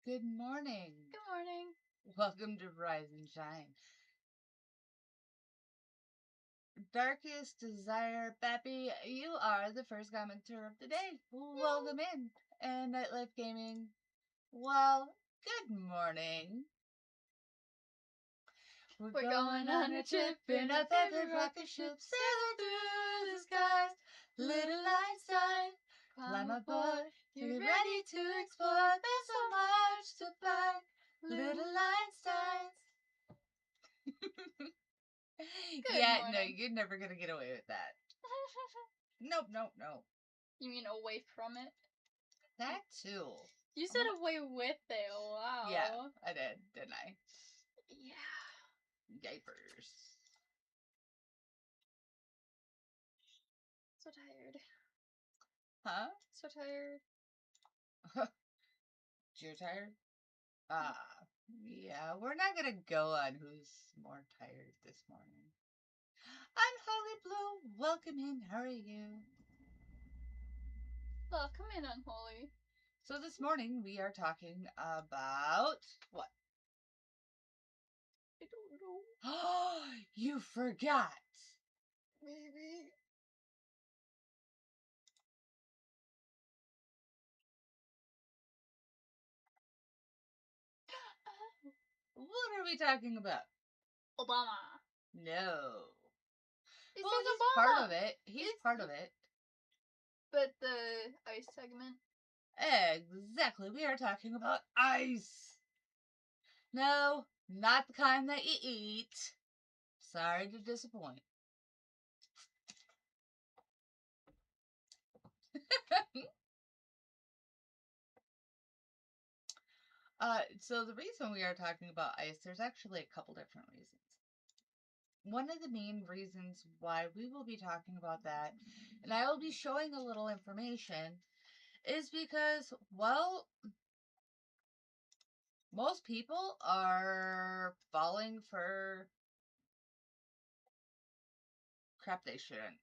Good morning. Good morning. Welcome to Ryze Shine. Darkest Desire, Bappy, you are the first commenter of the day. Welcome in. And Nightlife Gaming, well, good morning. We're going on a trip in our favorite rocket ship, sailing through the skies. Little Einstein, climb aboard. You're ready to explore. There's so much to find. Little Einstein. Yeah, morning. no, you're never gonna get away with that. Nope. You mean away from it? That too. You said away with it. Wow. Yeah, I did, didn't I? Yeah. Diapers. So tired. Huh? So tired. You're tired? Yeah, we're not gonna go on who's more tired this morning. I'm Holy Blue. Welcome in. How are you? Welcome in, Unholy. So this morning we are talking about what? I don't know. Oh, you forgot. Maybe. What are we talking about? Obama. No. It Well, says he's Obama. part of it. He's part of it. But the ice segment. Exactly. We are talking about ice. No, not the kind that you eat. Sorry to disappoint. So the reason we are talking about ice, there's actually a couple different reasons. One of the main reasons why we will be talking about that, and I will be showing a little information, is because, well, most people are falling for crap they shouldn't.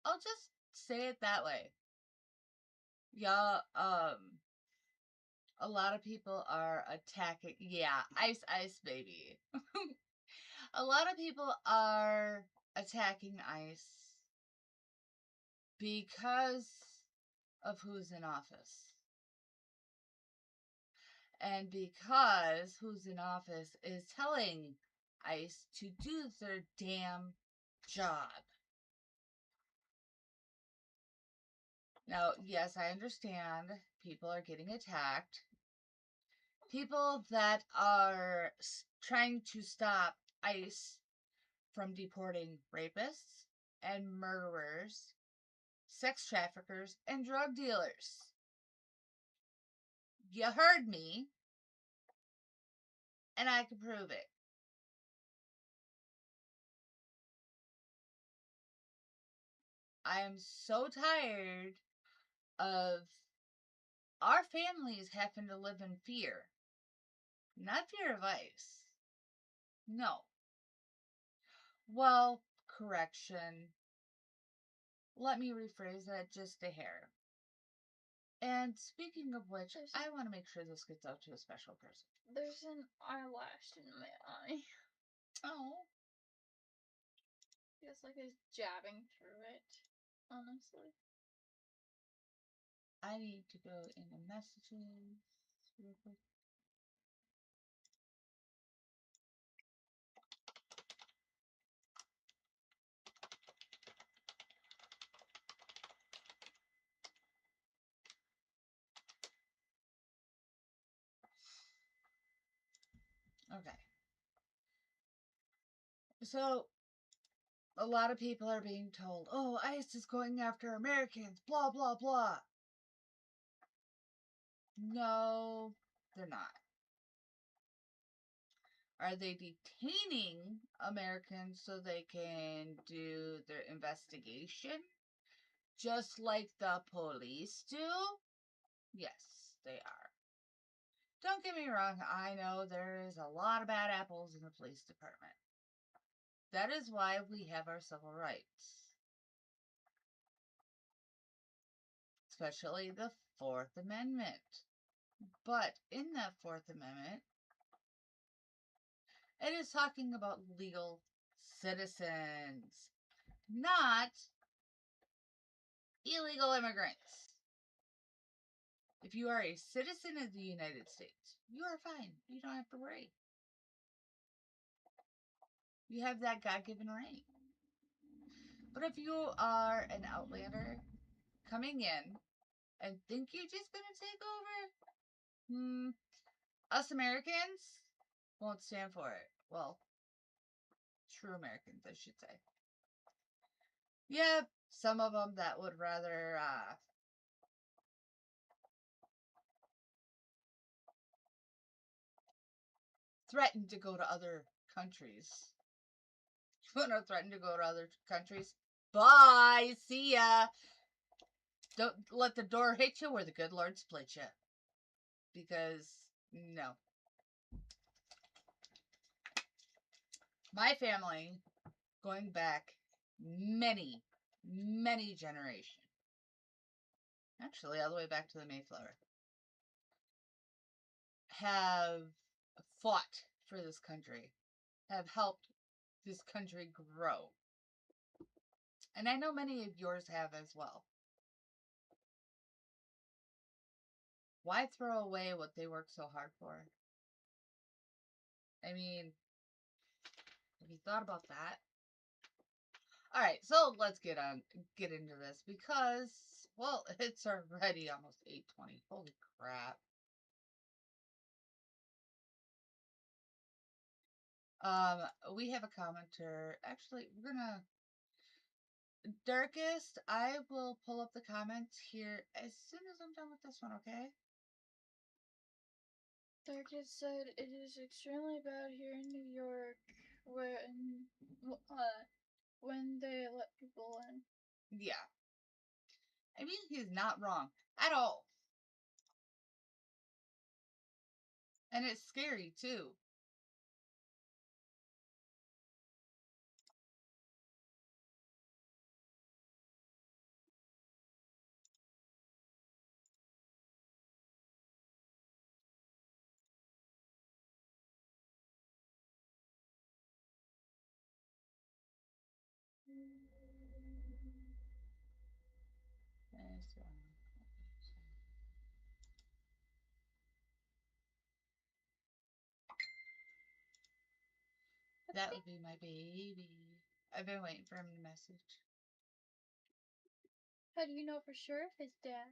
I'll just say it that way. Yeah, a lot of people are attacking. Yeah, ice, baby. A lot of people are attacking ice because of who's in office. And because who's in office is telling ICE to do their damn job. Now, yes, I understand people are getting attacked. People that are trying to stop ICE from deporting rapists and murderers, sex traffickers, and drug dealers. You heard me, and I can prove it. I am so tired of our families having to live in fear. Not fear of ICE. No. Well, correction. Let me rephrase that just a hair. And speaking of which, I want to make sure this gets out to a special person. There's an eyelash in my eye. Oh. It's like it's jabbing through it, honestly. I need to go into messages real quick. Okay. So, a lot of people are being told, oh, ICE is going after Americans, blah, blah, blah. No, they're not. Are they detaining Americans so they can do their investigation? Just like the police do? Yes, they are. Don't get me wrong, I know there is a lot of bad apples in the police department. That is why we have our civil rights. Especially the Fourth Amendment. But in that Fourth Amendment, it is talking about legal citizens, not illegal immigrants. If you are a citizen of the United States, you are fine. You don't have to worry. You have that God given right. But if you are an outlander coming in and think you're just going to take over, us Americans won't stand for it. Well, true Americans, I should say. Yeah, some of them that would rather threaten to go to other countries. You want to threaten to go to other countries? Bye. See ya. Don't let the door hit you where the good Lord split you. Because, no. My family, going back many, many generations, actually all the way back to the Mayflower, have fought for this country, have helped this country grow. And I know many of yours have as well. Why throw away what they worked so hard for? I mean, have you thought about that? All right, so let's get into this because, well, it's already almost 8:20. Holy crap. We have a commenter. Actually, we're gonna Darkest, I will pull up the comments here as soon as I'm done with this one, okay? Darkest said it is extremely bad here in New York when they let people in. Yeah. I mean, he's not wrong at all. And it's scary, too. That would be my baby. I've been waiting for him to message. How do you know for sure if it's dad?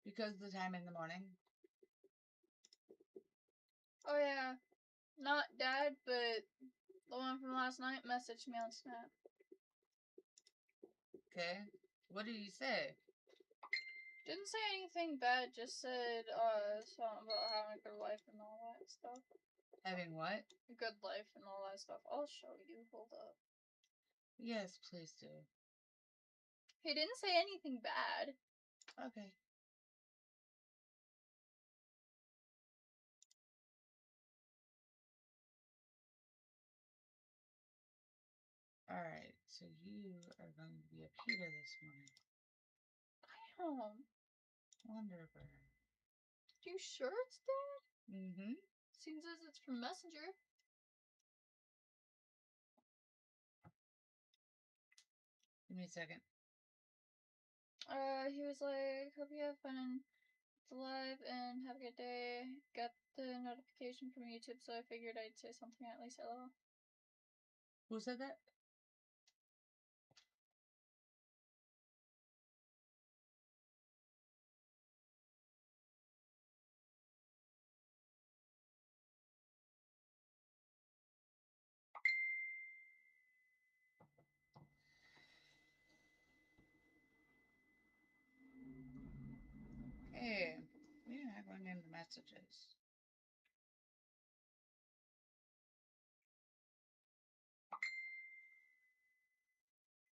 Because the time in the morning. Oh yeah, not dad, but the one from last night messaged me on Snap. Okay. What did he say? Didn't say anything bad, just said something about having a good life and all that stuff. Having what? A good life and all that stuff. I'll show you. Hold up. Yes, please do. He didn't say anything bad. Okay. Alright, so you are going to be a PETA this morning. I am. Wonderbird. You sure it's dad? Mm-hmm. Seems as it's from Messenger. Give me a second. He was like, hope you have fun and it's live and have a good day. Got the notification from YouTube, so I figured I'd say something at least. Hello. Who said that? Hey, you're not going into messages.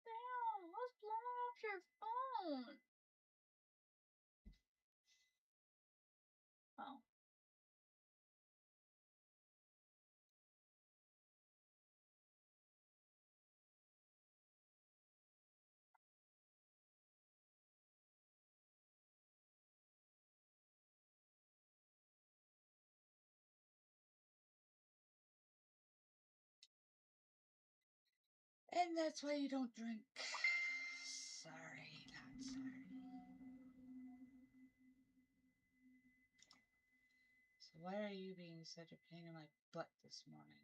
Damn, what's blowing off your phone? Oh. And that's why you don't drink. Sorry, not sorry. So why are you being such a pain in my butt this morning?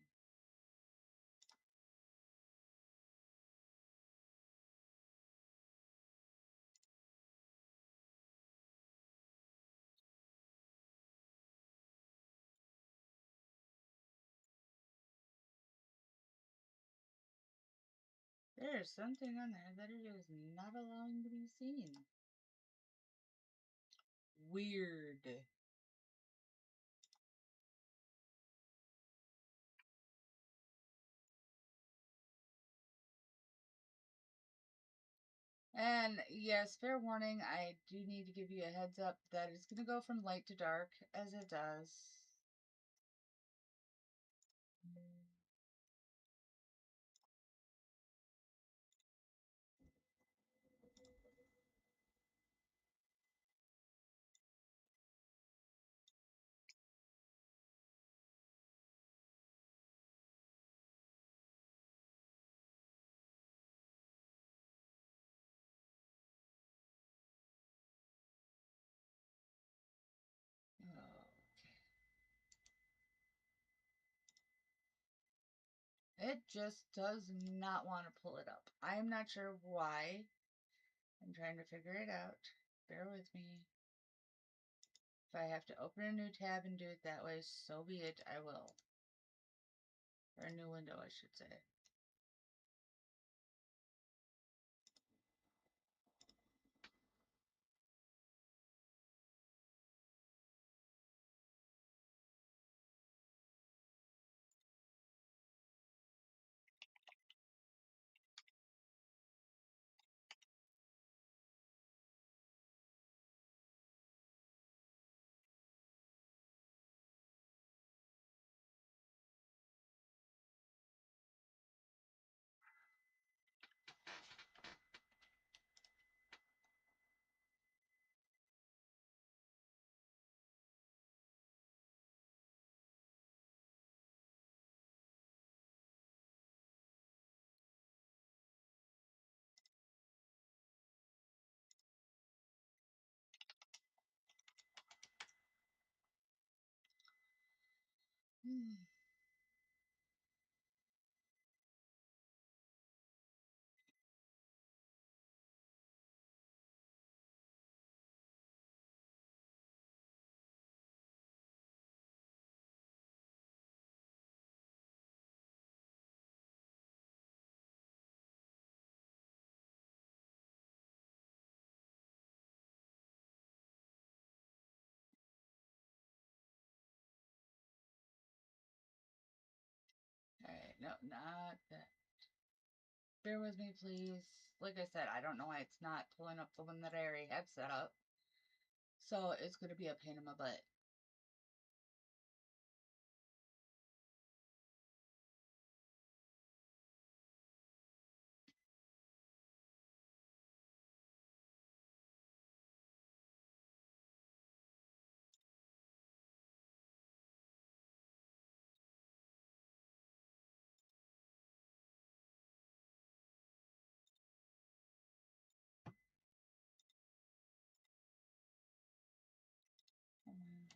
There's something on there that it is not allowing to be seen. Weird. And yes, fair warning, I do need to give you a heads up that it's going to go from light to dark as it does. It just does not want to pull it up. I'm not sure why. I'm trying to figure it out. Bear with me. If I have to open a new tab and do it that way, so be it, I will. Or a new window, I should say. Alright, no, not that. Bear with me, please. Like I said, I don't know why it's not pulling up the one that I already had set up. So it's going to be a pain in my butt. Come on.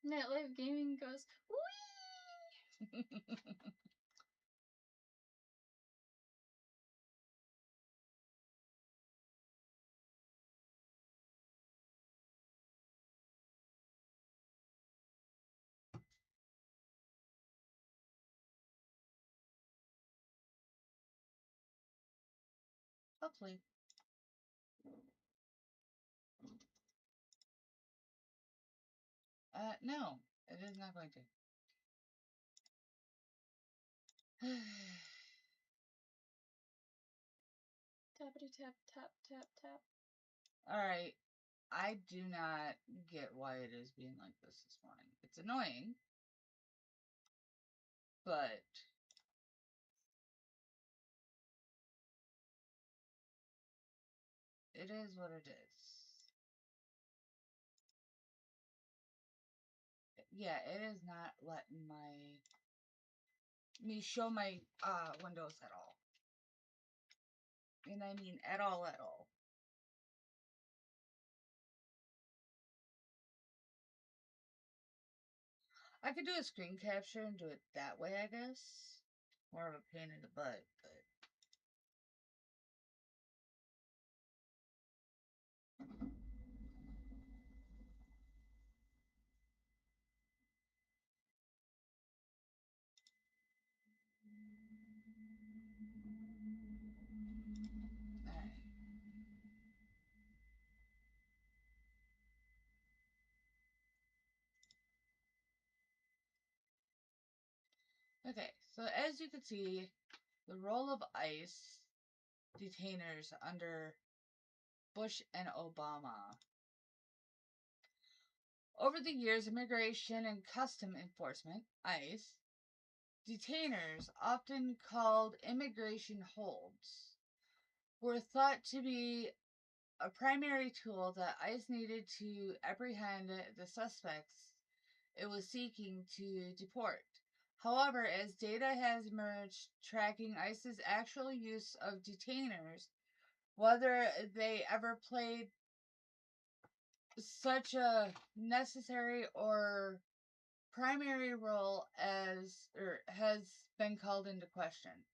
Nightlife gaming goes, wee! Hopefully. No, it is not going to. Tappity tap, tap, tap, tap. Alright. I do not get why it is being like this morning. It's annoying. But it is what it is. Yeah, it is not letting me show my windows at all. And I mean at all, at all. I could do a screen capture and do it that way, I guess. More of a pain in the butt, but alright. Okay, so as you can see, the role of ICE detainers under Bush and Obama. Over the years, Immigration and Custom Enforcement, ICE, detainers, often called immigration holds, were thought to be a primary tool that ICE needed to apprehend the suspects it was seeking to deport. However, as data has emerged tracking ICE's actual use of detainers, whether they ever played such a necessary or primary role as or has been called into question.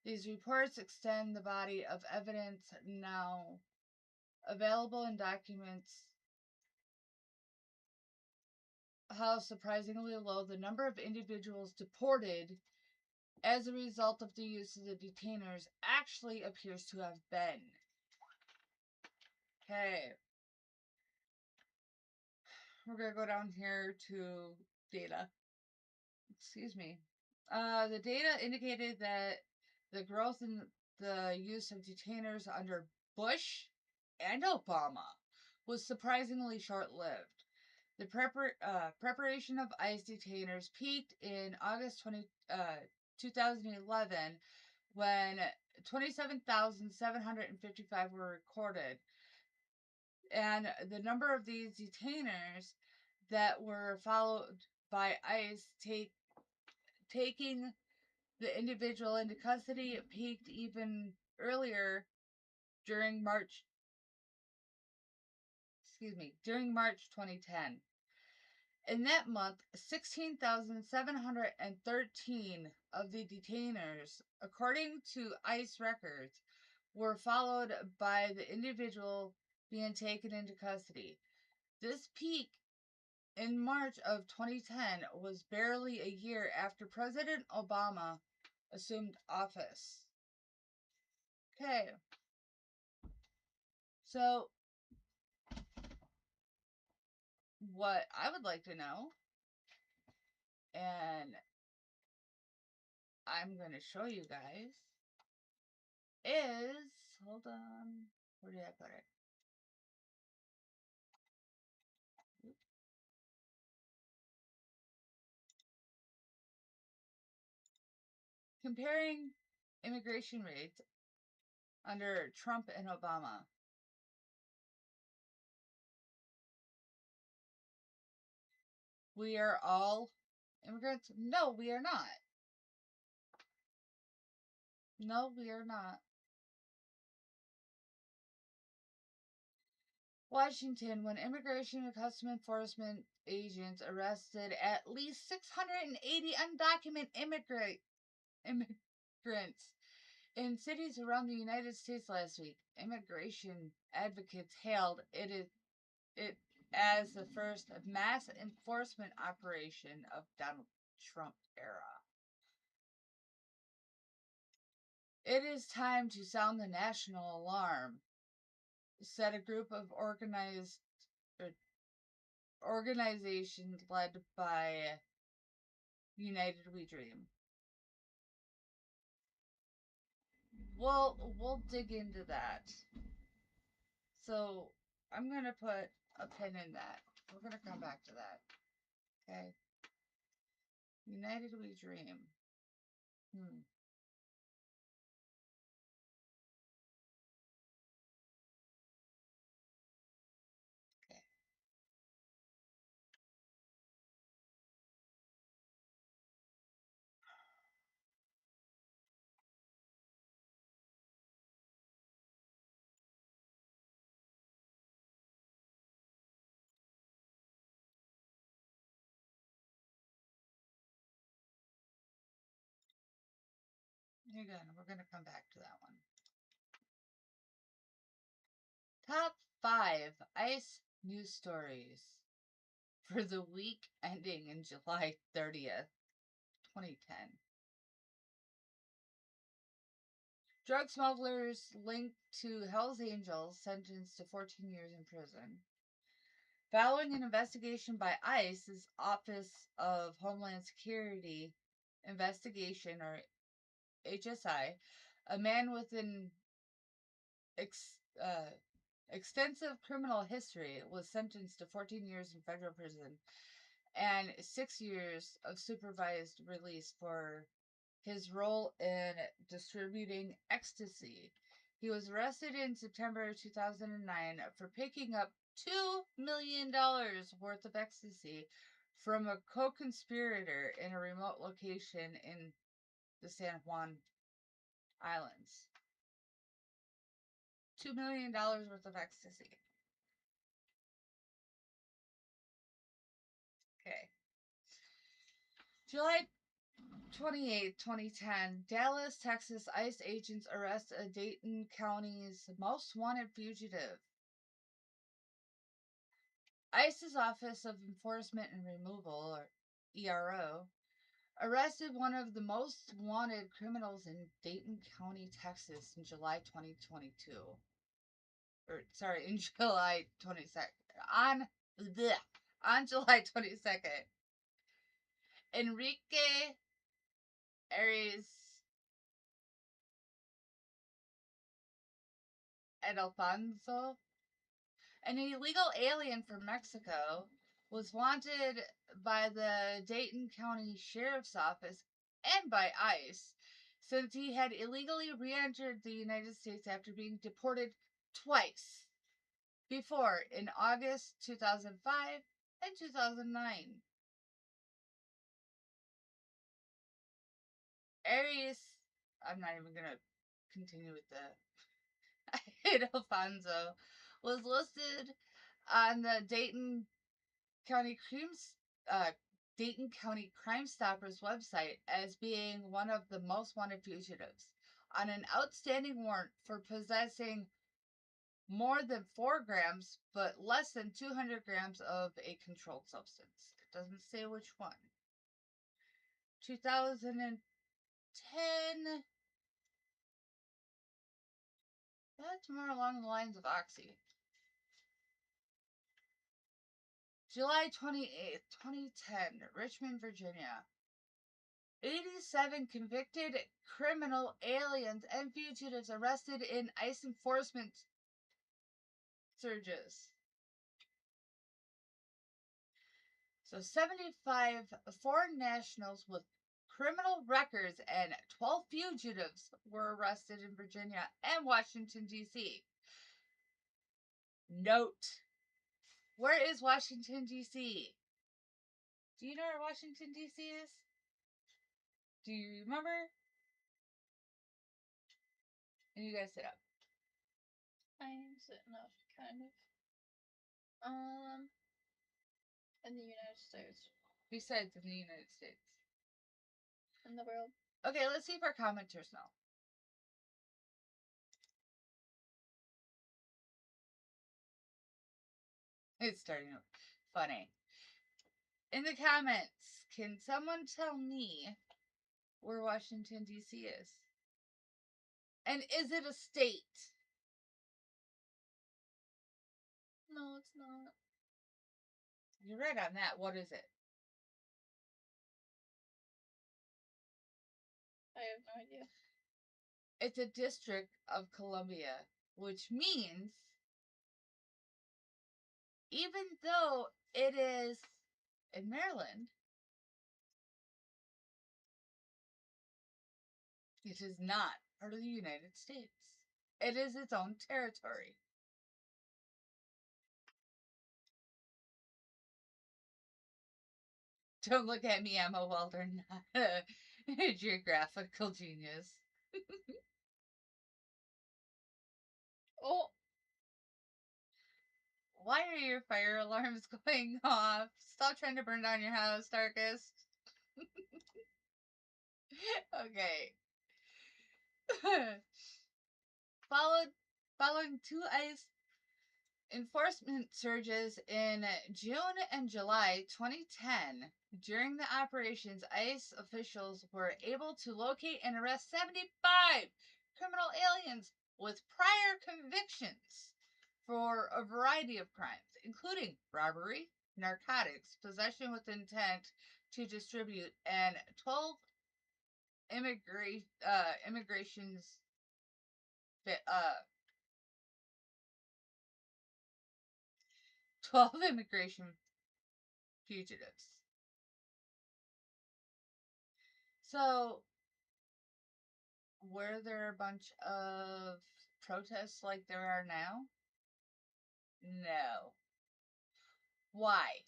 These reports extend the body of evidence now available in documents how surprisingly low the number of individuals deported as a result of the use of the detainers actually appears to have been. Okay. We're going to go down here to data. Excuse me. The data indicated that the growth in the use of detainers under Bush and Obama was surprisingly short-lived. The preparation of ICE detainers peaked in August 2011 when 27,755 were recorded. And the number of these detainers that were followed by ICE taking the individual into custody peaked even earlier during March 2010. In that month, 16,713 of the detainers, according to ICE records, were followed by the individual being taken into custody. This peak in March of 2010 was barely a year after President Obama assumed office. Okay. So, what I would like to know, and I'm going to show you guys, is, hold on, where did I put it? Comparing immigration rates under Trump and Obama. We are all immigrants? No, we are not. No, we are not. Washington, when Immigration and Customs Enforcement agents arrested at least 680 undocumented immigrants in cities around the United States last week. Immigration advocates hailed it as the first mass enforcement operation of Donald Trump era. It is time to sound the national alarm, said a group of organizations led by United We Dream. We'll dig into that. So I'm gonna put a pin in that. We're gonna come back to that. Okay. United We Dream. Okay. Again, we're gonna come back to that one. Top 5 ICE news stories for the week ending in July 30th, 2010. Drug smugglers linked to Hell's Angels sentenced to 14 years in prison. Following an investigation by ICE's Office of Homeland Security Investigation, or HSI, a man with an extensive criminal history was sentenced to 14 years in federal prison and 6 years of supervised release for his role in distributing ecstasy. He was arrested in September 2009 for picking up $2 million worth of ecstasy from a co-conspirator in a remote location in the San Juan Islands. $2 million worth of ecstasy. Okay. July 28, 2010, Dallas, Texas ICE agents arrest a Dayton County's most wanted fugitive. ICE's Office of Enforcement and Removal, or ERO, arrested one of the most wanted criminals in Dayton County, Texas in July 2022. In July 22nd. On July 22nd. Enrique Aries and Alfonso, an illegal alien from Mexico, was wanted by the Dayton County Sheriff's Office and by ICE since he had illegally re-entered the United States after being deported twice before, in August 2005 and 2009. Aries, I'm not even going to continue with the Alfonso, was listed on the Dayton County Crime Stoppers website as being one of the most wanted fugitives on an outstanding warrant for possessing more than 4 grams but less than 200 grams of a controlled substance. It doesn't say which one. 2010. That's more along the lines of Oxy. July 28th, 2010, Richmond, Virginia. 87 convicted criminal aliens and fugitives arrested in ICE enforcement surges. So 75 foreign nationals with criminal records and 12 fugitives were arrested in Virginia and Washington, D.C. Note, where is Washington, D.C.? Do you know where Washington, D.C. is? Do you remember? And you guys sit up. I'm sitting up, kind of. In the United States. Besides in the United States. In the world. Okay, let's see if our commenters know. It's starting funny. In the comments, can someone tell me where Washington, D.C. is? And is it a state? No, it's not. You're right on that. What is it? I have no idea. It's a district of Columbia, which means even though it is in Maryland, it is not part of the United States. It is its own territory. Don't look at me, I'm a welder, not a geographical genius. Oh! Why are your fire alarms going off? Stop trying to burn down your house, Darkest. Okay. Following two ice enforcement surges in June and July 2010, during the operations, ICE officials were able to locate and arrest 75 criminal aliens with prior convictions for a variety of crimes, including robbery, narcotics, possession with intent to distribute, and 12 immigrations 12 immigration fugitives. So, were there a bunch of protests like there are now? No. Why?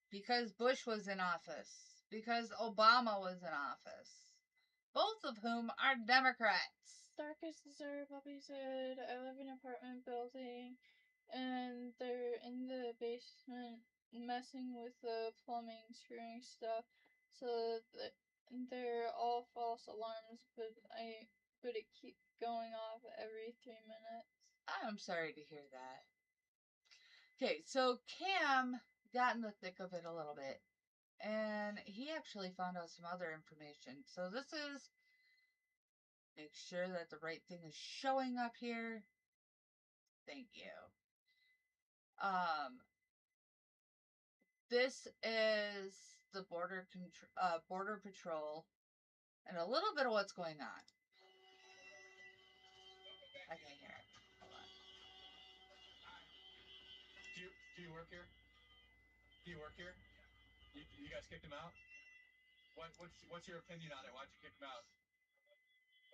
Because Bush was in office. Because Obama was in office. Both of whom are Democrats. Darkest Desert Puppy said, I live in an apartment building and they're in the basement messing with the plumbing, screwing stuff. So they're all false alarms, but it keeps going off every 3 minutes. I'm sorry to hear that. Okay, so Cam got in the thick of it a little bit, and he actually found out some other information. So this is make sure that the right thing is showing up here. Thank you. This is the border patrol, and a little bit of what's going on. I can hear it. Hold on. Do you work here? Do you work here? You guys kicked him out? What's your opinion on it? Why'd you kick him out?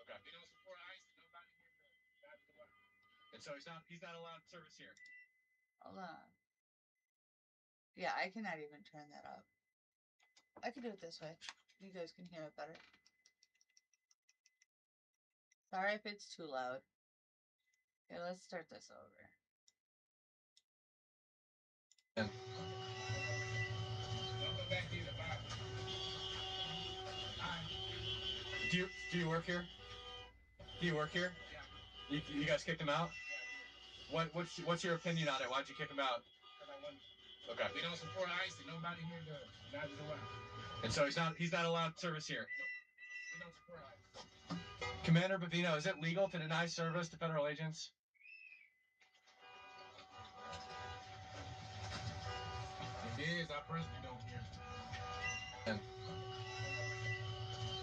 Okay. You don't support ICE. Nobody here and so he's not allowed service here. Hold on. Yeah, I cannot even turn that up. I can do it this way. You guys can hear it better. Sorry if it's too loud. Okay, let's start this over. Don't go back to the box. Do you work here? Do you work here? Yeah. You guys kicked him out? What's your opinion on it? Why'd you kick him out? Okay. We don't support ICE. Nobody here does. Neither do I. And so he's not allowed service here. Nope. We don't support ICE. Commander Bavino, is it legal to deny service to federal agents? It is. I personally don't care. Don't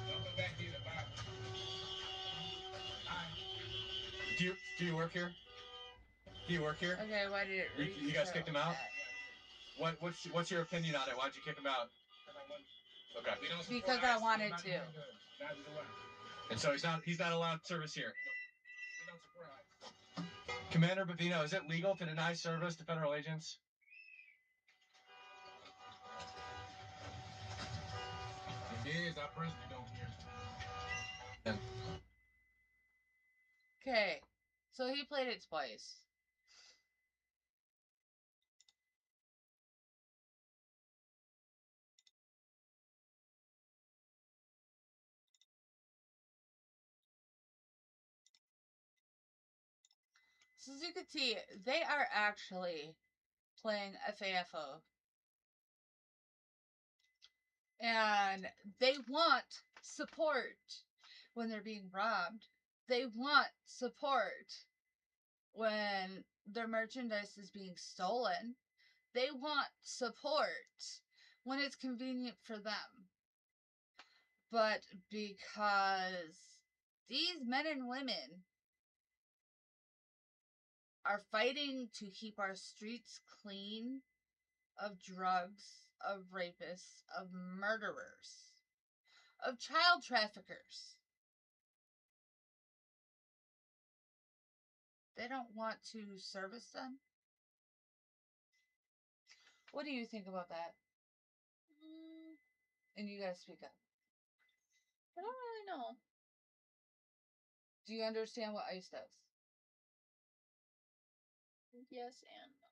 go back to the box. Do you work here? Do you work here? Okay, why did it restart? You guys kicked him out? What's your opinion on it? Why'd you kick him out? Okay. Because I wanted to. And so he's not allowed service here. We don't support ICE. Commander Bavino, is it legal to deny service to federal agents? It is. I personally don't care. Okay, so he played it twice. So as you can see, they are actually playing FAFO. And they want support when they're being robbed. They want support when their merchandise is being stolen. They want support when it's convenient for them. But because these men and women are fighting to keep our streets clean of drugs, of rapists, of murderers, of child traffickers, they don't want to service them. What do you think about that? And you guys speak up. I don't really know. Do you understand what ICE does? Yes and no.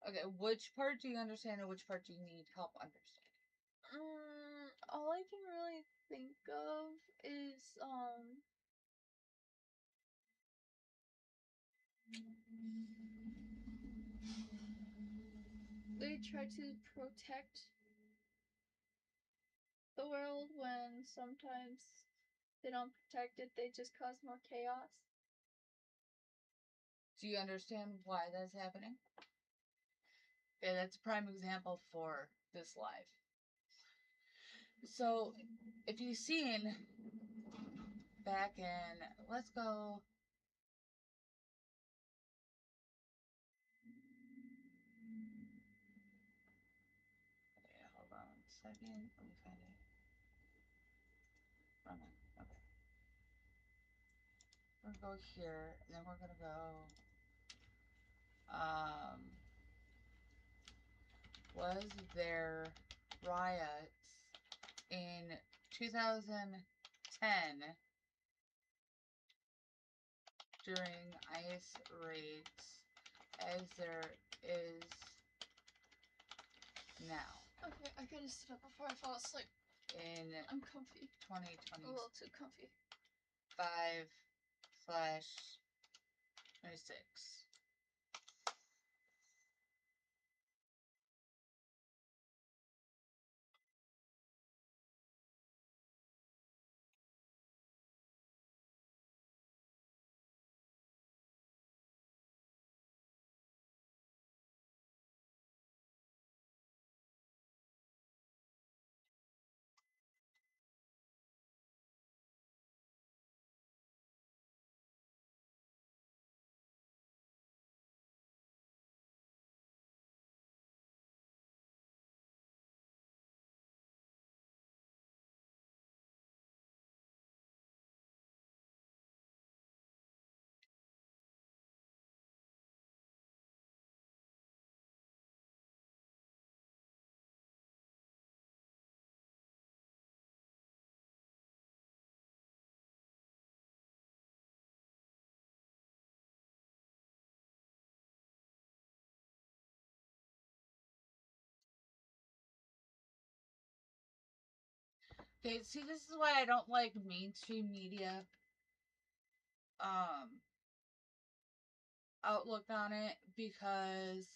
Okay, which part do you understand and which part do you need help understanding? All I can really think of is they try to protect the world when sometimes they don't protect it, they just cause more chaos. Do you understand why that's happening? Okay, that's a prime example for this live. So, if you've seen back in, let's go. Okay, hold on a second. Let me find it. Okay. We're gonna go here, and then we're gonna go. Was there riots in 2010 during ICE raids as there is now? Okay, I gotta sit up before I fall asleep. In I'm comfy. 2020. A little too comfy. 5/26. Okay, see, this is why I don't like mainstream media outlook on it, because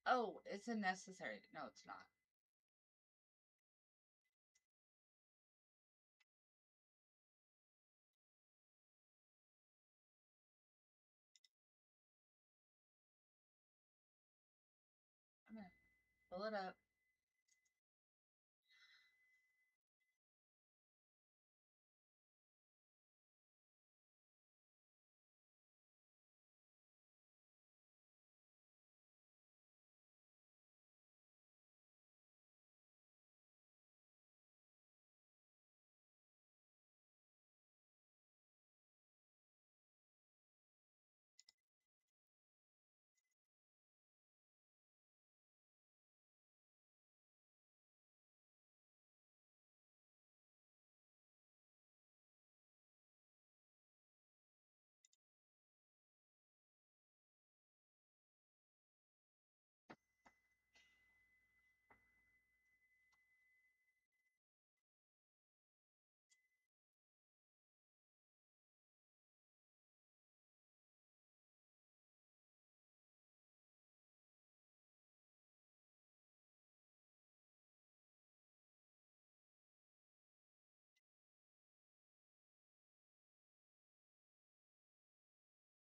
oh, it's unnecessary. No, it's not. I'm gonna pull it up.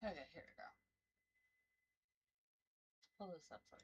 Okay, here we go. Pull this up for you.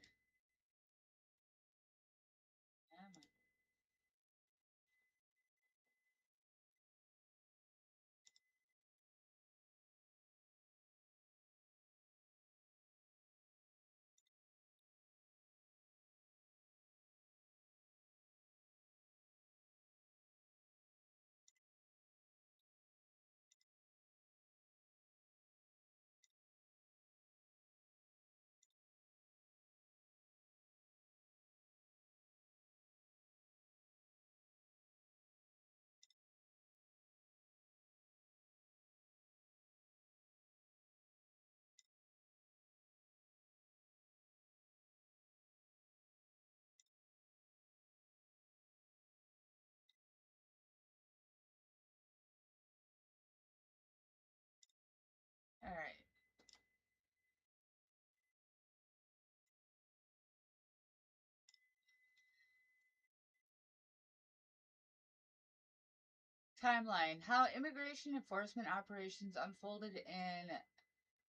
All right. Timeline. How immigration enforcement operations unfolded in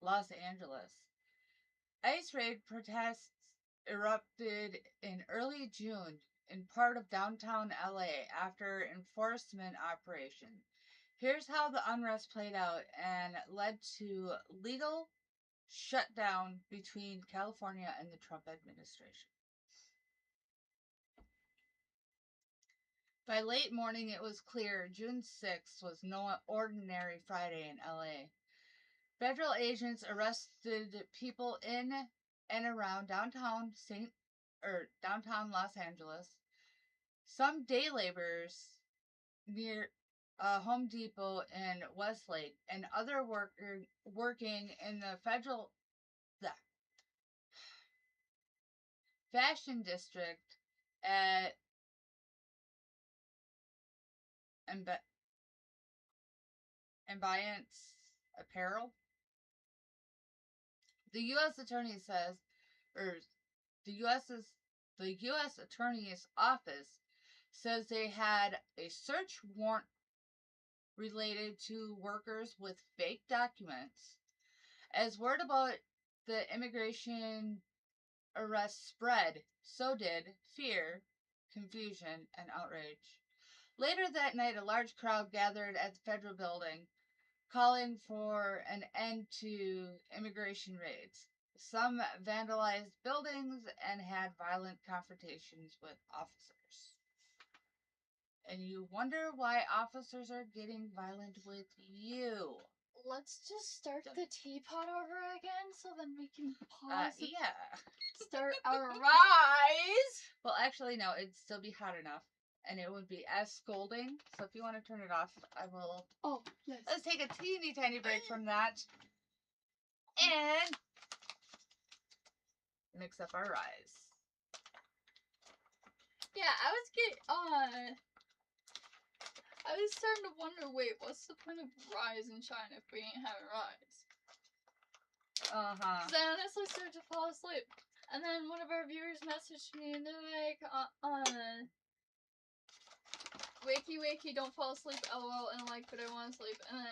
Los Angeles. ICE raid protests erupted in early June in part of downtown LA after enforcement operation. Here's how the unrest played out and led to legal shutdown between California and the Trump administration. By late morning, it was clear June 6th was no ordinary Friday in LA. Federal agents arrested people in and around downtown Los Angeles. Some day laborers near Home Depot in Westlake and other working in the fashion district at Ambiance Apparel. The U.S. Attorney says, or the U.S. Attorney's Office says they had a search warrant related to workers with fake documents. As word about the immigration arrest spread, so did fear, confusion, and outrage. Later that night, a large crowd gathered at the federal building, calling for an end to immigration raids. Some vandalized buildings and had violent confrontations with officers. And you wonder why officers are getting violent with you. Let's just start the teapot over again so then we can pause. Yeah. Start our rise. Well, actually, no, it'd still be hot enough. And it would be as scolding. So if you want to turn it off, I will. Oh, yes. Let's take a teeny tiny break from that. And mix up our Ryze. Yeah, I was starting to wonder, wait, what's the point of Ryze and Shine if we ain't having Ryze? Uh-huh. Because I honestly started to fall asleep. And then one of our viewers messaged me and they're like, wakey wakey, don't fall asleep, lol, and like, but I want to sleep. And then,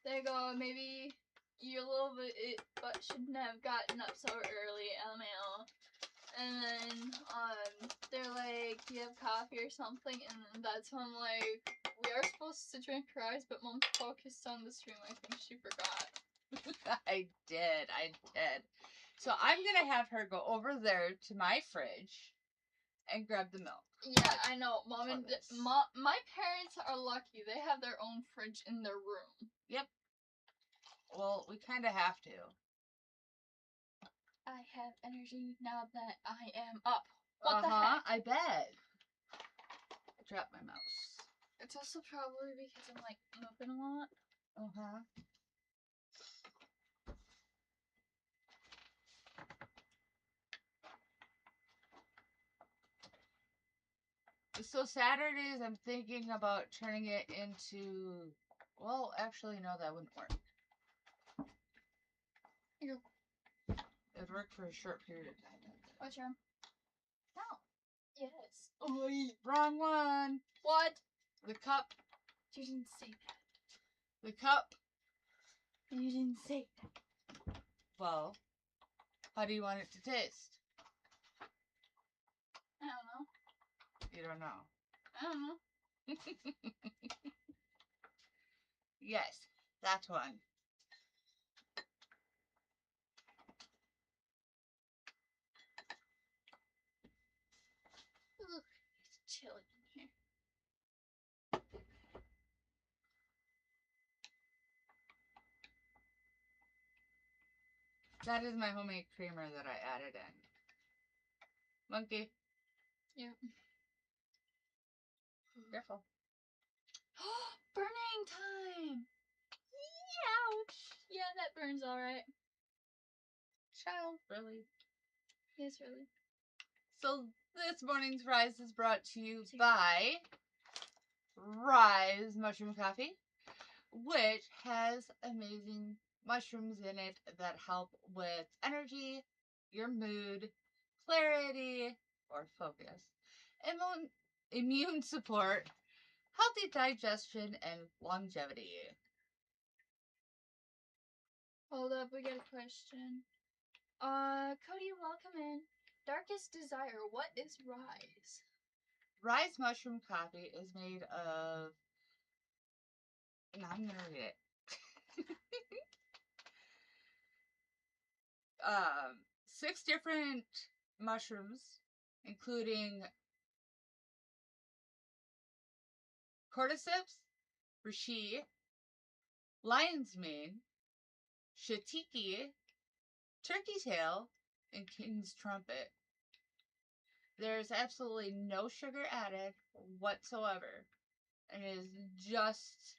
they go, maybe you're a little bit, but shouldn't have gotten up so early, lmao. And then, they're like, do you have coffee or something? And that's when I'm like, we are supposed to drink Ryze, but Mom focused on the stream. I think she forgot. I did. So I'm gonna have her go over there to my fridge and grab the milk. Yeah, I know. Mom and my parents are lucky. They have their own fridge in their room. Yep. Well, we kind of have to. I have energy now that I am up. What the heck? I bet. I dropped my mouse. It's also probably because I'm like moving a lot. So Saturdays, I'm thinking about turning it into. Well, actually, no, that wouldn't work. You. It'd work for a short period of time. What's wrong? No. Yes. Oh, wrong one. What? The cup. You didn't say that. The cup You didn't say that. Well, how do you want it to taste? I don't know. You don't know. I don't know. Yes, that one. Ugh, it's chilly in here. That is my homemade creamer that I added in. Monkey. Yeah. Careful. Burning time! Ouch! Yeah, that burns alright. Child, really? Yes, really. So this morning's Ryze is brought to you by Ryze Mushroom Coffee, which has amazing mushrooms in it that help with energy, your mood, clarity, or focus, immune support, healthy digestion, and longevity. Hold up, we got a question. Cody, welcome in. Darkest Desire, what is Ryze? Ryze Mushroom Coffee is made of... No, I'm gonna read it. 6 different mushrooms, including cordyceps, reishi, lion's mane, shiitake, turkey tail, and king's trumpet. There's absolutely no sugar added whatsoever. And it is just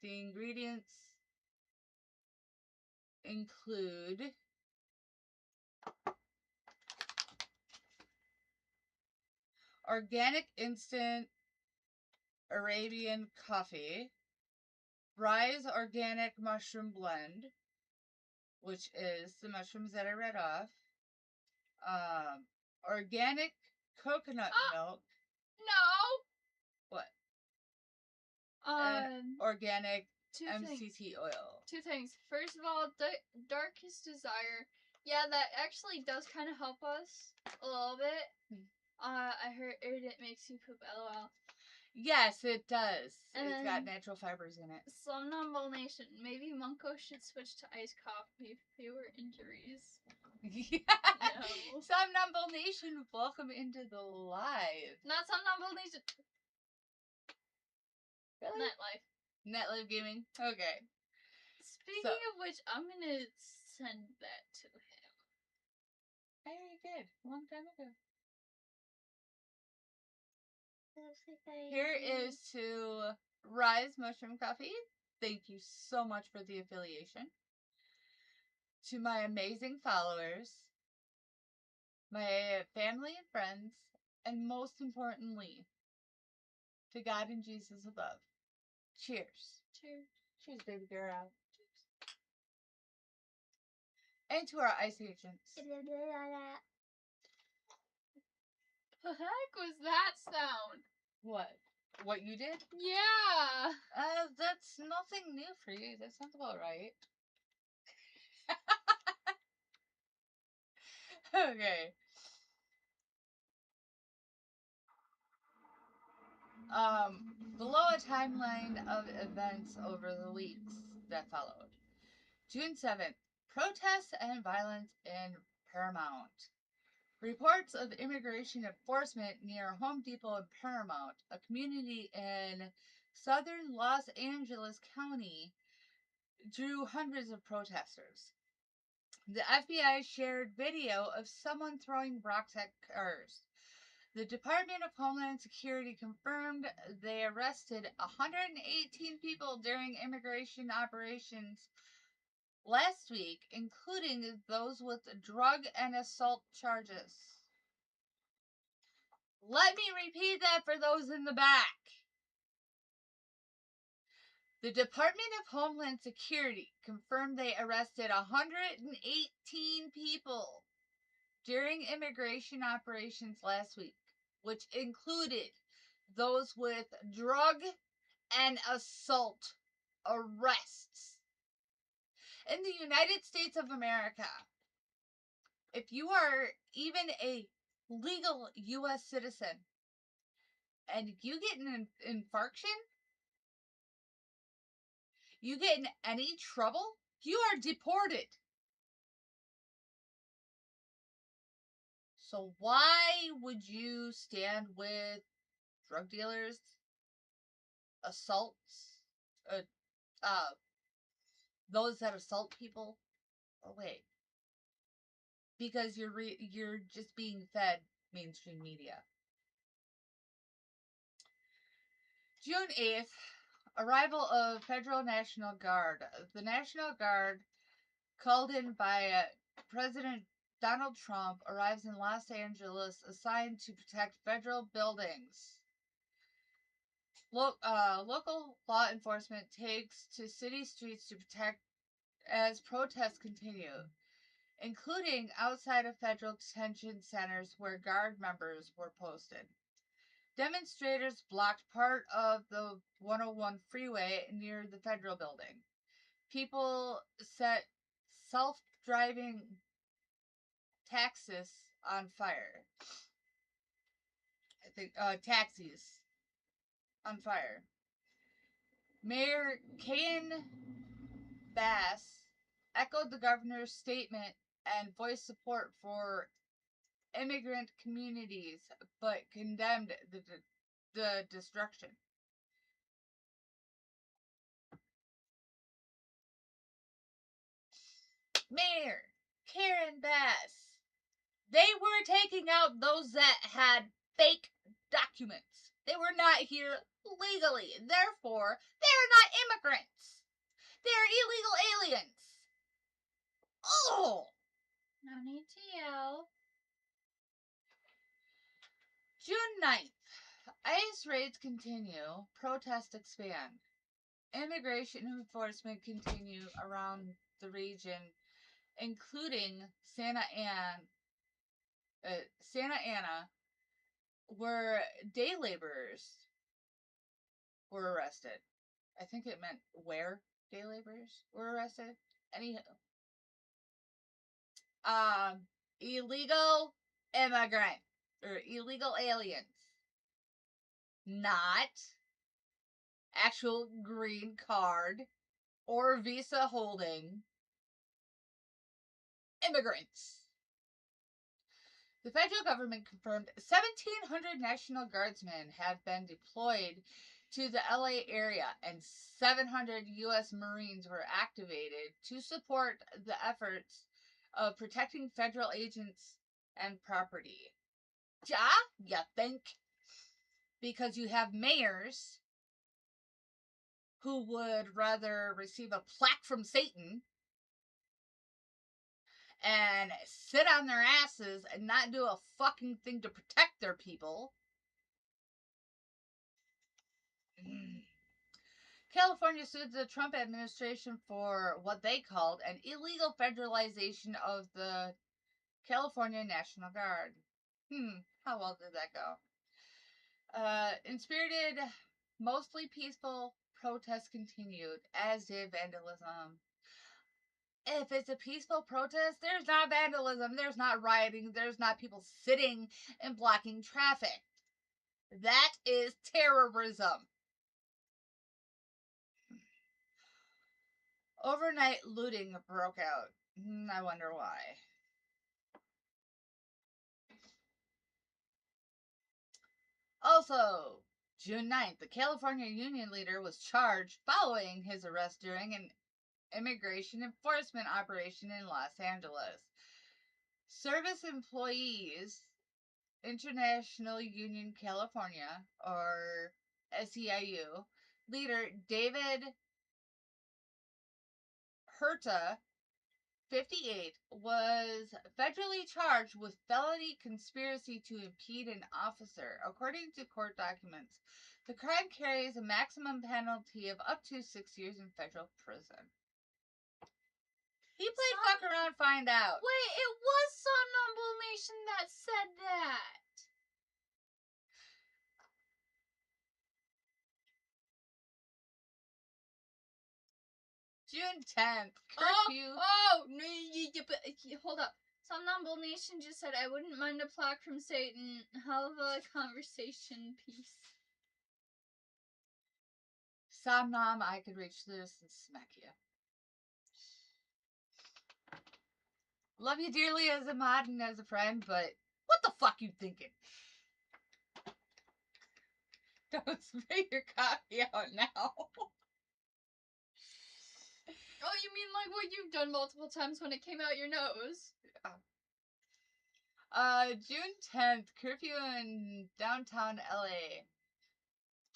the ingredients include organic instant Arabian coffee, Ryze organic mushroom blend, which is the mushrooms that I read off, organic coconut milk. No! What? Um, Organic two MCT things. oil. Two things. First of all, Darkest Desire. Yeah, that actually does kind of help us a little bit. I heard it makes you poop, lol. Yes, it does. And it's got natural fibers in it. Somnambule Nation. Maybe Monko should switch to iced coffee for fewer injuries. Yeah. No. Somnambule Nation, welcome into the live. Not Somnambule Nation. Really? Nightlife. Nightlife Gaming? Okay. Speaking of which, I'm gonna send that to him. I already did. A long time ago. Here is to Ryze Mushroom Coffee. Thank you so much for the affiliation. To my amazing followers, my family and friends, and most importantly, to God and Jesus above. Cheers. Cheers. Cheers, baby girl. Cheers. And to our ice agents. The heck was that sound? What? What you did? Yeah. That's nothing new for you. That sounds about right. Okay. Below a timeline of events over the weeks that followed. June 7th, protests and violence in Paramount. Reports of immigration enforcement near Home Depot in Paramount, a community in southern Los Angeles County, drew hundreds of protesters. The FBI shared video of someone throwing rocks at cars. The Department of Homeland Security confirmed they arrested 118 people during immigration operations last week, including those with drug and assault charges. Let me repeat that for those in the back. The Department of Homeland Security confirmed they arrested 118 people during immigration operations last week, which included those with drug and assault arrests. In the United States of America, if you are even a legal U.S. citizen and you get an infarction, you get in any trouble, you are deported. So why would you stand with drug dealers, assaults, uh, those that assault people? Oh wait, because you're just being fed mainstream media. June 8th, arrival of Federal National Guard. The National Guard, called in by President Donald Trump, arrives in Los Angeles, assigned to protect federal buildings. Local law enforcement takes to city streets to protect as protests continue, including outside of federal detention centers where guard members were posted. Demonstrators blocked part of the 101 freeway near the federal building. People set self-driving taxis on fire. I think taxis on fire. Mayor Cain Bass echoed the governor's statement and voiced support for immigrant communities, but condemned the destruction. Mayor Karen Bass. They were taking out those that had fake documents. They were not here legally. Therefore, they're not immigrants. They're illegal aliens. Oh! No need to yell. June 9th. ICE raids continue. Protests expand. Immigration enforcement continue around the region, including Santa Ana, where day laborers were arrested. I think it meant where day laborers were arrested. Anyhow, illegal immigrant or illegal aliens, not actual green card or visa holding immigrants. The federal government confirmed 1,700 National Guardsmen have been deployed to the LA area and 700 U.S. Marines were activated to support the efforts of protecting federal agents and property. Ja, you think? Because you have mayors who would rather receive a plaque from Satan and sit on their asses and not do a fucking thing to protect their people. California sued the Trump administration for what they called an illegal federalization of the California National Guard. How well did that go? Inspirited, mostly peaceful protests continued, as did vandalism. If it's a peaceful protest, there's not vandalism, there's not rioting, there's not people sitting and blocking traffic. That is terrorism. Overnight looting broke out. I wonder why. Also, June 9th, the California union leader was charged following his arrest during an immigration enforcement operation in Los Angeles. Service Employees International Union California, or SEIU, leader David Herta, 58, was federally charged with felony conspiracy to impede an officer. According to court documents, the crime carries a maximum penalty of up to 6 years in federal prison. He played fuck around, find out. Wait, it was Somnambule Nation that said that. June 10th, curfew. No, hold up. Some non-bull nation just said, I wouldn't mind a plaque from Satan. Hell of a conversation piece. Somnom, I could reach this and smack you. Love you dearly as a mod and as a friend, but what the fuck you thinking? Don't spray your coffee out now. Oh, you mean like what you've done multiple times when it came out your nose? June 10th, curfew in downtown LA.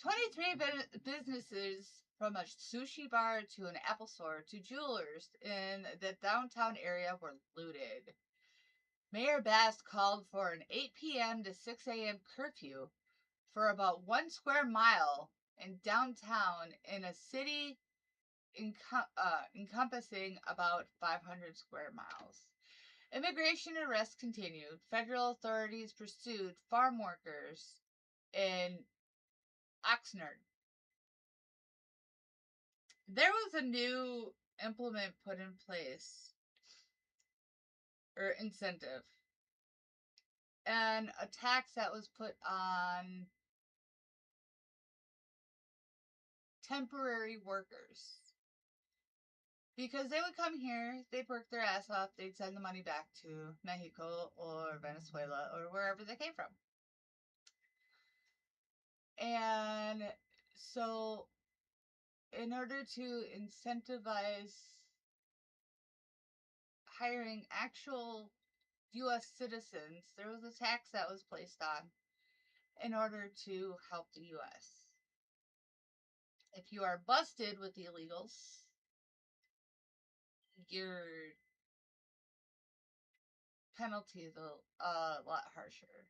23 businesses, from a sushi bar to an Apple store to jewelers in the downtown area, were looted. Mayor Bass called for an 8 p.m. to 6 a.m. curfew for about 1 square mile in downtown in a city encompassing about 500 square miles. Immigration arrests continued. Federal authorities pursued farm workers in Oxnard. There was a new implement put in place, or incentive, and a tax that was put on temporary workers. Because they would come here, they'd work their ass off, they'd send the money back to Mexico or Venezuela or wherever they came from. And so, in order to incentivize hiring actual U.S. citizens, there was a tax that was placed on in order to help the U.S. If you are busted with illegals, your penalty is a lot harsher.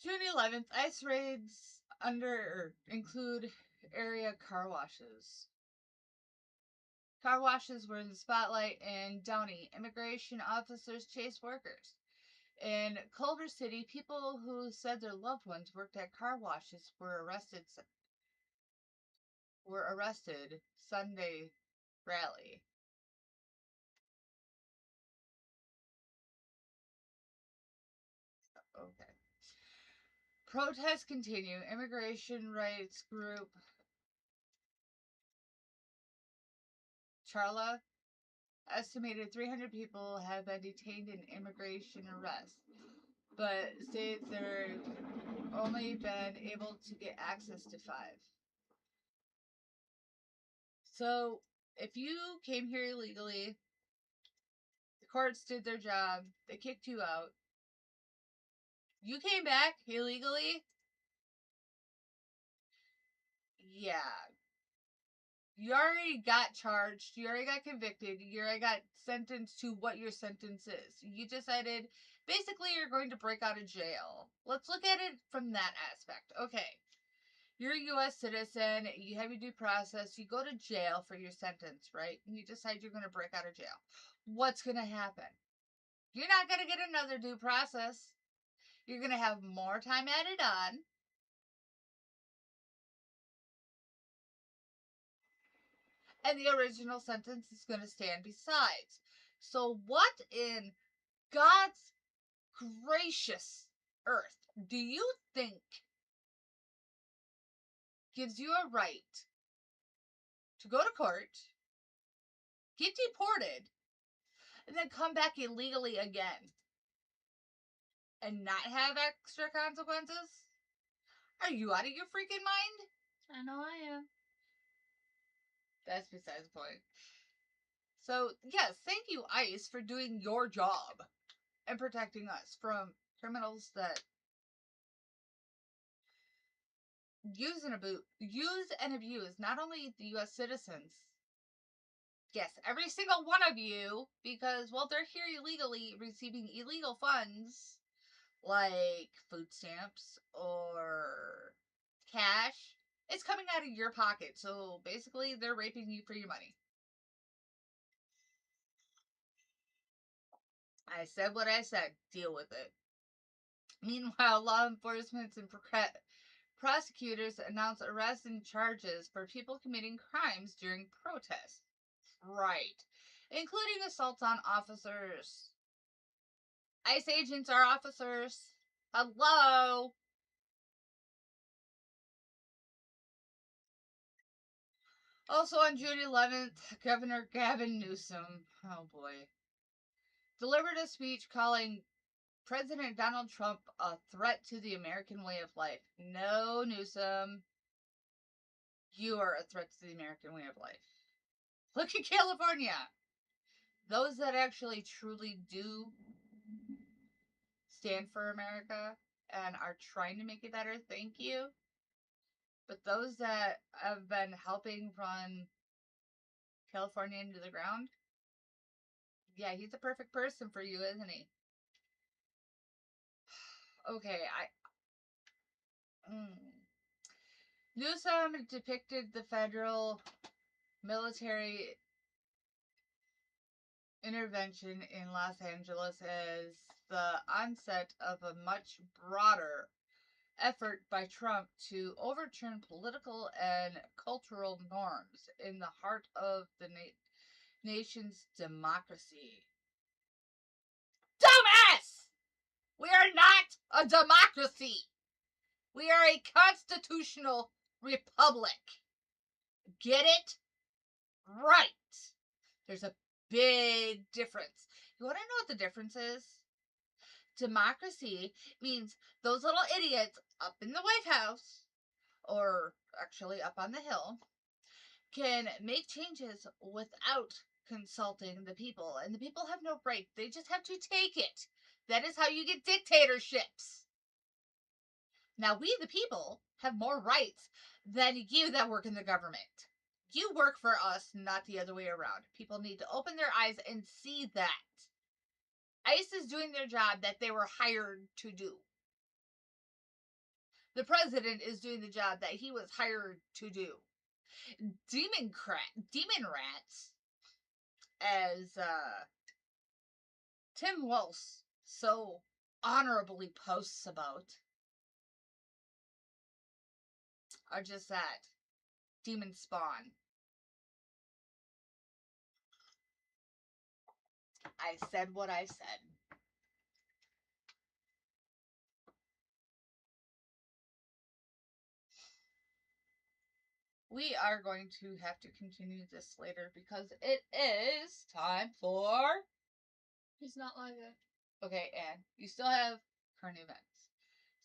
June 11th, ICE raids include area car washes. Car washes were in the spotlight in Downey. Immigration officers chased workers. In Culver City, people who said their loved ones worked at car washes were arrested Sunday rally. Okay. Protests continue. Immigration rights group Charla estimated 300 people have been detained in immigration arrests, but say they've only been able to get access to 5. So, if you came here illegally, the courts did their job, they kicked you out, you came back illegally, yeah. You already got charged, you already got convicted, you already got sentenced to what your sentence is. You decided, basically, you're going to break out of jail. Let's look at it from that aspect. Okay. You're a U.S. citizen, you have your due process, you go to jail for your sentence, right? And you decide you're going to break out of jail. What's going to happen? You're not going to get another due process. You're going to have more time added on. And the original sentence is going to stand besides. So what in God's gracious earth do you think gives you a right to go to court, get deported, and then come back illegally again and not have extra consequences? Are you out of your freaking mind? I know I am. That's besides the point. So, yes, thank you, ICE, for doing your job and protecting us from criminals that use and abuse not only the U.S. citizens, yes, every single one of you, because, well, they're here illegally receiving illegal funds like food stamps or cash. It's coming out of your pocket, so basically they're raping you for your money. I said what I said. Deal with it. Meanwhile, law enforcement and prosecutors announce arrests and charges for people committing crimes during protests. Right. Including assaults on officers. ICE agents are officers. Hello. Also on June 11th, Governor Gavin Newsom, oh boy, delivered a speech calling President Donald Trump a threat to the American way of life. No, Newsom, you are a threat to the American way of life. Look at California. Those that actually truly do stand for America and are trying to make it better, thank you. But those that have been helping run California into the ground, yeah, he's a perfect person for you, isn't he? Okay, Newsom depicted the federal military intervention in Los Angeles as the onset of a much broader effort by Trump to overturn political and cultural norms in the heart of the nation's democracy. Dumbass! We are not a democracy. We are a constitutional republic. Get it? Right. There's a big difference. You want to know what the difference is? Democracy means those little idiots up in the White House, or actually up on the Hill, can make changes without consulting the people. And the people have no right. They just have to take it. That is how you get dictatorships. Now, we, the people, have more rights than you that work in the government. You work for us, not the other way around. People need to open their eyes and see that. ICE is doing their job that they were hired to do. The president is doing the job that he was hired to do. Demon rats, as Tim Walsh so honorably posts about, are just that. Demon spawn. I said what I said. We are going to have to continue this later because it is time for... He's not live yet. Okay, and you still have current events.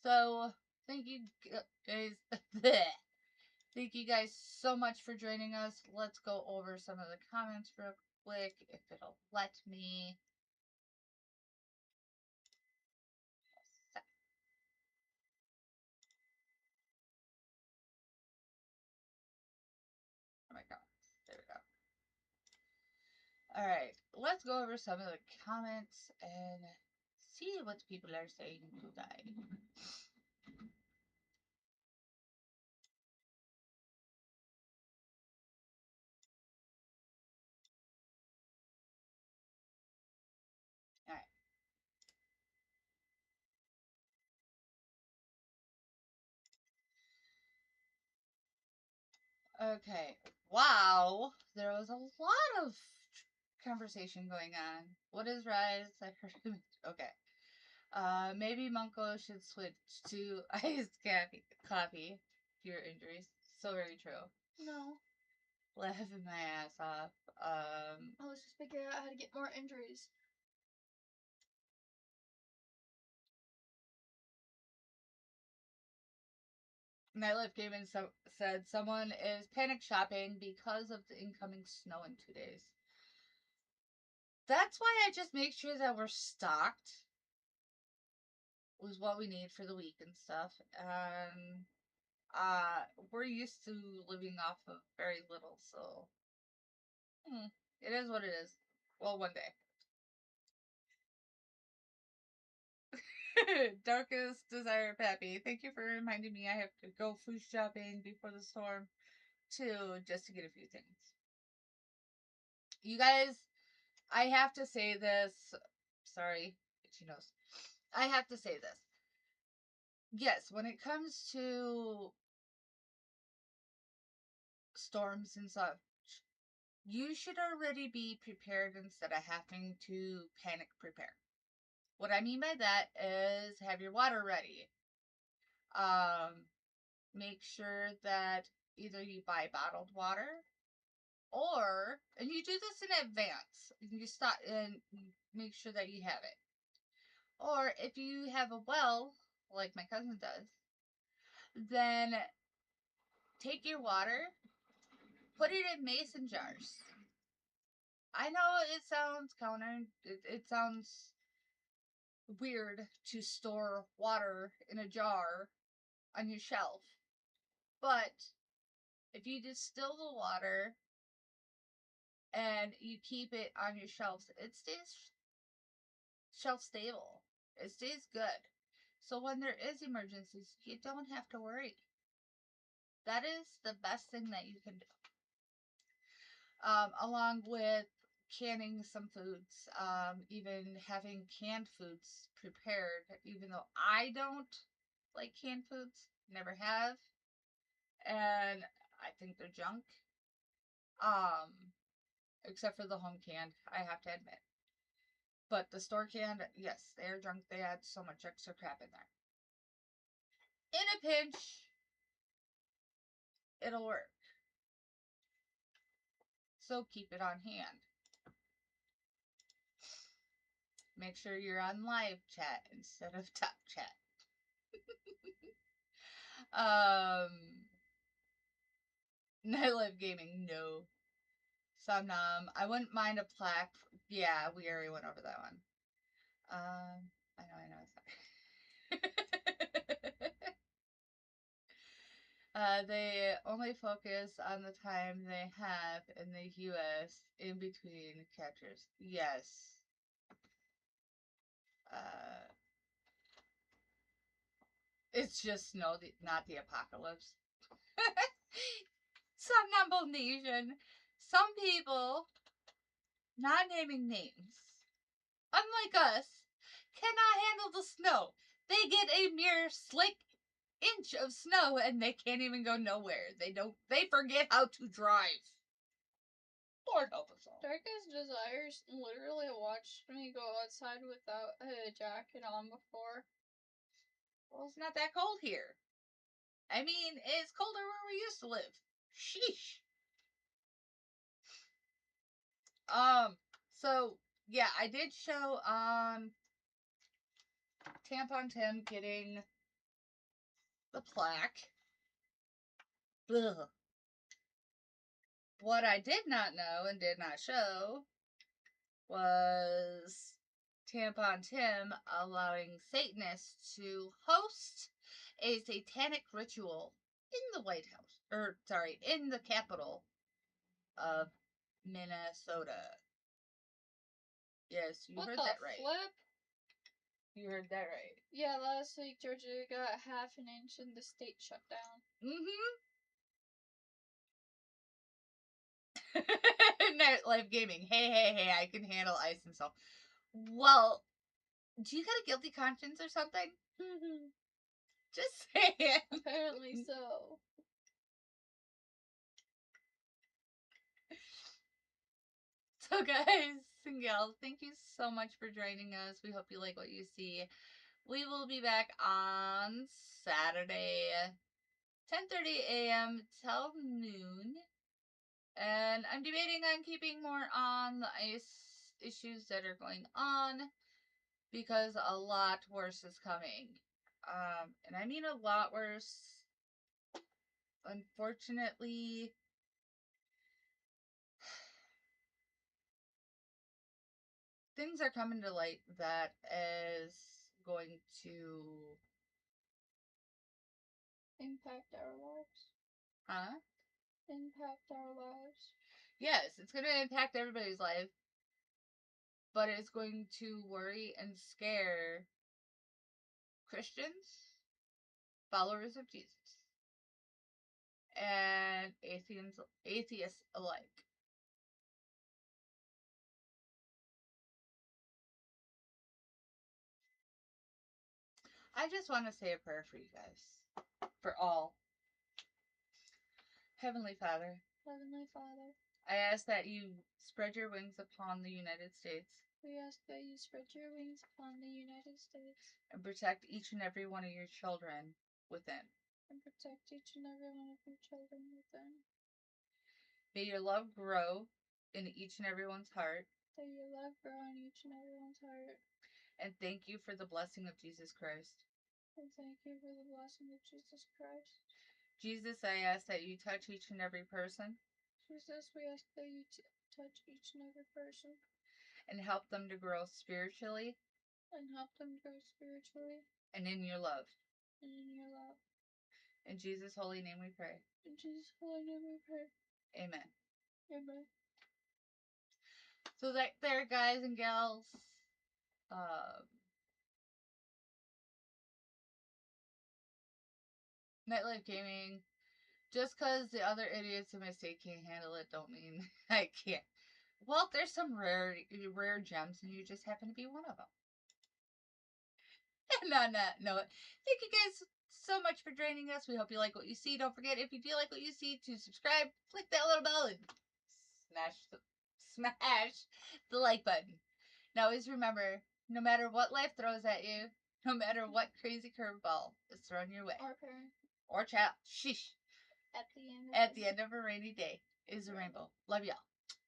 So, thank you guys. Thank you guys so much for joining us. Let's go over some of the comments real quick, if it'll let me. Oh my god. There we go. Alright, let's go over some of the comments and see what people are saying today. Alright. Okay. Wow. There was a lot of conversation going on. What is Ryze? I've heard of it. Okay. Maybe Monko should switch to iced coffee for your injuries. So very true. No. Laughing my ass off. I was just figuring out how to get more injuries. Nightlife came and said someone is panic shopping because of the incoming snow in 2 days. That's why I just make sure that we're stocked with what we need for the week and stuff. We're used to living off of very little, so it is what it is. Well, one day. Darkest Desire Pappy, thank you for reminding me I have to go food shopping before the storm, too, just to get a few things. You guys, I have to say this. Sorry, itchy nose. I have to say this. yes, when it comes to storms and such, you should already be prepared instead of having to panic prepare. What I mean by that is have your water ready. Make sure that either you buy bottled water or, and you do this in advance, you stop and make sure that you have it. Or if you have a well, like my cousin does, then take your water, put it in mason jars. I know it sounds it sounds weird to store water in a jar on your shelf, but if you distill the water and you keep it on your shelves, it stays shelf stable. It stays good. So when there is emergencies, you don't have to worry. That is the best thing that you can do. Along with canning some foods, even having canned foods prepared, even though I don't like canned foods, never have, and I think they're junk. Except for the home canned, I have to admit. But the store canned, yes, they're junk. They add so much extra crap in there. In a pinch, it'll work. So keep it on hand. Make sure you're on live chat instead of top chat. Nightlife gaming, no. Somnam, I wouldn't mind a plaque. Yeah, we already went over that one. I know, sorry. They only focus on the time they have in the US in between catchers. Yes. It's just not the apocalypse. Somnambule Nation. Some people, not naming names, unlike us, cannot handle the snow. They get a mere slick inch of snow and they can't even go nowhere. They forget how to drive. Lord help us all. Darkest Desires literally watched me go outside without a jacket on before. Well, it's not that cold here. I mean, it's colder where we used to live. Sheesh. So yeah, I did show Tampon Tim getting the plaque. Ugh. What I did not know and did not show was Tampon Tim allowing Satanists to host a satanic ritual in the White House. In the capital of Minnesota. Yes, you heard that right. Flip? You heard that right. Yeah, last week Georgia got half an inch and the state shut down. Nightlife gaming. Hey, I can handle ice and salt. Well, do you got a guilty conscience or something? Just saying. Apparently so. So guys and gals, thank you so much for joining us. We hope you like what you see. We will be back on Saturday, 10:30 a.m. till noon. And I'm debating on keeping more on the ice issues that are going on because a lot worse is coming. And I mean a lot worse. Unfortunately, things are coming to light that is going to impact our lives. Huh? Impact our lives. Yes, it's going to impact everybody's life, but it's going to worry and scare Christians, followers of Jesus, and atheists alike. I just want to say a prayer for you guys. For all. Heavenly Father, Heavenly Father, I ask that you spread your wings upon the United States we ask that you spread your wings upon the United States and protect each and every one of your children within. and protect each and every one of your children within. May your love grow in each and everyone's heart. That your love grow in each and everyone's heart. And thank you for the blessing of Jesus Christ. And thank you for the blessing of Jesus Christ. Jesus, I ask that you touch each and every person Jesus, we ask that you touch each and every person and help them to grow spiritually and help them grow spiritually and in your love. and in your love. In Jesus' holy name we pray. In Jesus' holy name we pray. Amen. Amen. So that there, guys and gals, Nightlife Gaming. Just because the other idiots in my state can't handle it, don't mean I can't. Well, there's some rare gems, and you just happen to be one of them. And on that note, thank you guys so much for joining us. We hope you like what you see. Don't forget, if you do like what you see, to subscribe, click that little bell, and smash the like button. Now, always remember, no matter what life throws at you, no matter what crazy curveball is thrown your way, Our parent. or child, sheesh, At the end of a rainy day is a rainbow. Love y'all.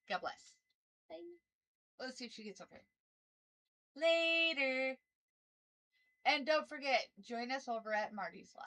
God bless. Bye. Let's see if she gets over here. Later. And don't forget, join us over at Marty's Live.